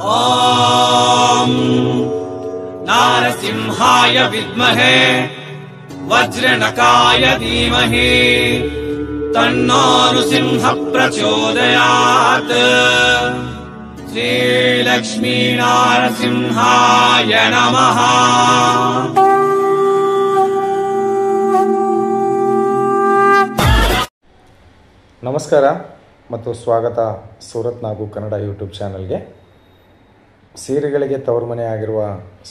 ॐ नारसिंहाय विद्महे वज्रनकाय धीमहि तन्नो नृसिंह प्रचोदयात्। श्रीलक्ष्मी नारसिंहाय नमः। ನಮಸ್ಕಾರ ಮತ್ತು ಸ್ವಾಗತ ಸೂರತ್ ನಾಗು ಕನ್ನಡ ಯೂಟ್ಯೂಬ್ ಚಾನಲ್ಗೆ. ಸೀರೆಗಳಿಗೆ ತವರು ಮನೆ ಆಗಿರುವ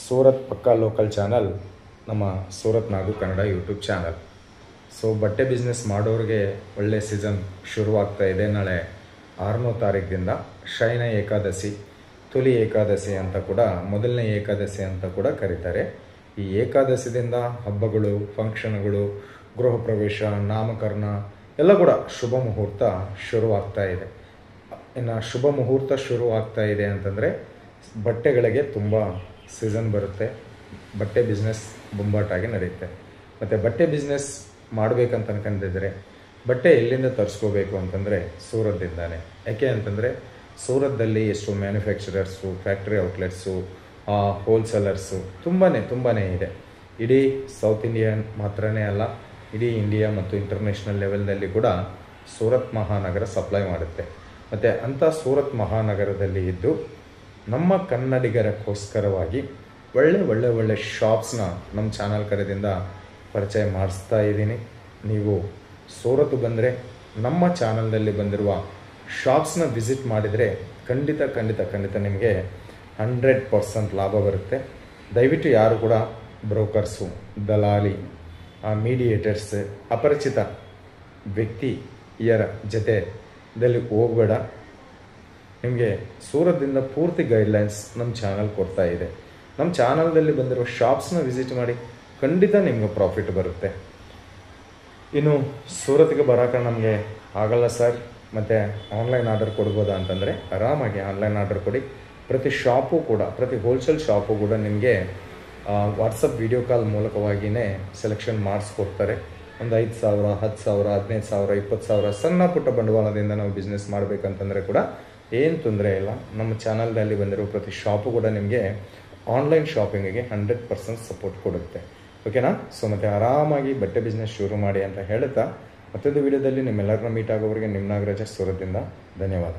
ಸೂರತ್ ಪಕ್ಕಾ ಲೋಕಲ್ ಚಾನಲ್ ನಮ್ಮ ಸೂರತ್ ನಾಗು ಕನ್ನಡ ಯೂಟ್ಯೂಬ್ ಚಾನಲ್. ಸೊ ಬಟ್ಟೆ ಬಿಸ್ನೆಸ್ ಮಾಡೋರಿಗೆ ಒಳ್ಳೆ ಸೀಸನ್ ಶುರುವಾಗ್ತಾ ಇದೆ. ನಾಳೆ 6ನೇ ತಾರೀಕಿನಿಂದ ಶಯನ ಏಕಾದಶಿ, ತುಲಿ ಏಕಾದಶಿ ಅಂತ ಕೂಡ, ಮೊದಲನೇ ಏಕಾದಶಿ ಅಂತ ಕೂಡ ಕರೀತಾರೆ. ಈ ಏಕಾದಶಿದಿಂದ ಹಬ್ಬಗಳು, ಫಂಕ್ಷನ್ಗಳು, ಗೃಹ ಪ್ರವೇಶ, ನಾಮಕರಣ ಎಲ್ಲ ಕೂಡ ಶುಭ ಮುಹೂರ್ತ ಶುರುವಾಗ್ತಾ ಇದೆ. ಇನ್ನು ಶುಭ ಮುಹೂರ್ತ ಶುರುವಾಗ್ತಾ ಇದೆ ಅಂತಂದರೆ ಬಟ್ಟೆಗಳಿಗೆ ತುಂಬ ಸೀಸನ್ ಬರುತ್ತೆ. ಬಟ್ಟೆ ಬಿಸ್ನೆಸ್ ಬೊಂಬಾಟಾಗಿ ನಡೆಯುತ್ತೆ. ಮತ್ತು ಬಟ್ಟೆ ಬಿಸ್ನೆಸ್ ಮಾಡಬೇಕಂತ ಅನ್ಕೊಂಡಿದ್ರೆ ಬಟ್ಟೆ ಎಲ್ಲಿಂದ ತರಿಸ್ಕೋಬೇಕು ಅಂತಂದರೆ ಸೂರತ್ದಿಂದಾನೆ. ಯಾಕೆ ಅಂತಂದರೆ ಸೂರತ್ದಲ್ಲಿ ಎಷ್ಟು ಮ್ಯಾನುಫ್ಯಾಕ್ಚರರ್ಸು, ಫ್ಯಾಕ್ಟ್ರಿ ಔಟ್ಲೆಟ್ಸು, ಹೋಲ್ಸೇಲರ್ಸು ತುಂಬಾ ಇದೆ. ಇಡೀ ಸೌತ್ ಇಂಡಿಯನ್ ಮಾತ್ರನೇ ಅಲ್ಲ, ಇಡೀ ಇಂಡಿಯಾ ಮತ್ತು ಇಂಟರ್ನ್ಯಾಷನಲ್ ಲೆವೆಲ್ನಲ್ಲಿ ಕೂಡ ಸೂರತ್ ಮಹಾನಗರ ಸಪ್ಲೈ ಮಾಡುತ್ತೆ. ಮತ್ತು ಅಂಥ ಸೂರತ್ ಮಹಾನಗರದಲ್ಲಿ ಇದ್ದು ನಮ್ಮ ಕನ್ನಡಿಗರಕ್ಕೋಸ್ಕರವಾಗಿ ಒಳ್ಳೆ ಶಾಪ್ಸ್ನ ನಮ್ಮ ಚಾನಲ್ ಕಡೆಯಿಂದ ಪರಿಚಯ ಮಾಡಿಸ್ತಾ ಇದ್ದೀನಿ. ನೀವು ಸೂರತ್ ಬಂದರೆ ನಮ್ಮ ಚಾನಲ್ನಲ್ಲಿ ಬಂದಿರುವ ಶಾಪ್ಸ್ನ ವಿಸಿಟ್ ಮಾಡಿದರೆ ಖಂಡಿತ ನಿಮಗೆ 100% ಲಾಭ ಬರುತ್ತೆ. ದಯವಿಟ್ಟು ಯಾರು ಕೂಡ ಬ್ರೋಕರ್ಸು, ದಲಾಲಿ, ಮೀಡಿಯೇಟರ್ಸ್, ಅಪರಿಚಿತ ವ್ಯಕ್ತಿಯರ ಜೊತೆದಲ್ಲಿ ಹೋಗಬೇಡ. ನಿಮಗೆ ಸೂರತ್ದಿಂದ ಪೂರ್ತಿ ಗೈಡ್ಲೈನ್ಸ್ ನಮ್ಮ ಚಾನಲ್ ಕೊಡ್ತಾ ಇದೆ. ನಮ್ಮ ಚಾನಲ್ದಲ್ಲಿ ಬಂದಿರೋ ಶಾಪ್ಸ್ನ ವಿಸಿಟ್ ಮಾಡಿ, ಖಂಡಿತ ನಿಮಗೆ ಪ್ರಾಫಿಟ್ ಬರುತ್ತೆ. ಇನ್ನು ಸೂರತ್ಗೆ ಬರೋಕೆ ನಮಗೆ ಆಗಲ್ಲ ಸರ್, ಮತ್ತು ಆನ್ಲೈನ್ ಆರ್ಡರ್ ಕೊಡ್ಬೋದಾ ಅಂತಂದರೆ ಆರಾಮಾಗಿ ಆನ್ಲೈನ್ ಆರ್ಡರ್ ಕೊಡಿ. ಪ್ರತಿ ಶಾಪು ಕೂಡ, ಪ್ರತಿ ಹೋಲ್ಸೇಲ್ ಶಾಪು ಕೂಡ ನಿಮಗೆ ವಾಟ್ಸಪ್ ವಿಡಿಯೋ ಕಾಲ್ ಮೂಲಕವಾಗಿಯೇ ಸೆಲೆಕ್ಷನ್ ಮಾಡಿಸ್ಕೊಡ್ತಾರೆ. ಒಂದು 5,000, 10,000, 15,000, 20,000 ಸಣ್ಣ ಪುಟ್ಟ ಬಂಡವಾಳದಿಂದ ನಾವು ಬಿಸ್ನೆಸ್ ಮಾಡಬೇಕಂತಂದರೆ ಕೂಡ ಏನು ತೊಂದರೆ ಇಲ್ಲ. ನಮ್ಮ ಚಾನಲ್ನಲ್ಲಿ ಬಂದಿರೋ ಪ್ರತಿ ಶಾಪು ಕೂಡ ನಿಮಗೆ ಆನ್ಲೈನ್ ಶಾಪಿಂಗಿಗೆ 100% ಸಪೋರ್ಟ್ ಕೊಡುತ್ತೆ. ಓಕೆನಾ? ಸೊ ಮತ್ತು ಆರಾಮಾಗಿ ಬಟ್ಟೆ ಬಿಸ್ನೆಸ್ ಶುರು ಮಾಡಿ ಅಂತ ಹೇಳ್ತಾ ಮತ್ತೊಂದು ವಿಡಿಯೋದಲ್ಲಿ ನಿಮ್ಮೆಲ್ಲರನ್ನ ಮೀಟ್ ಆಗೋವರೆಗೆ ನಿಮ್ಮ ನಾಗರಾಜ ಸೂರತ್ದಿಂದ ಧನ್ಯವಾದ.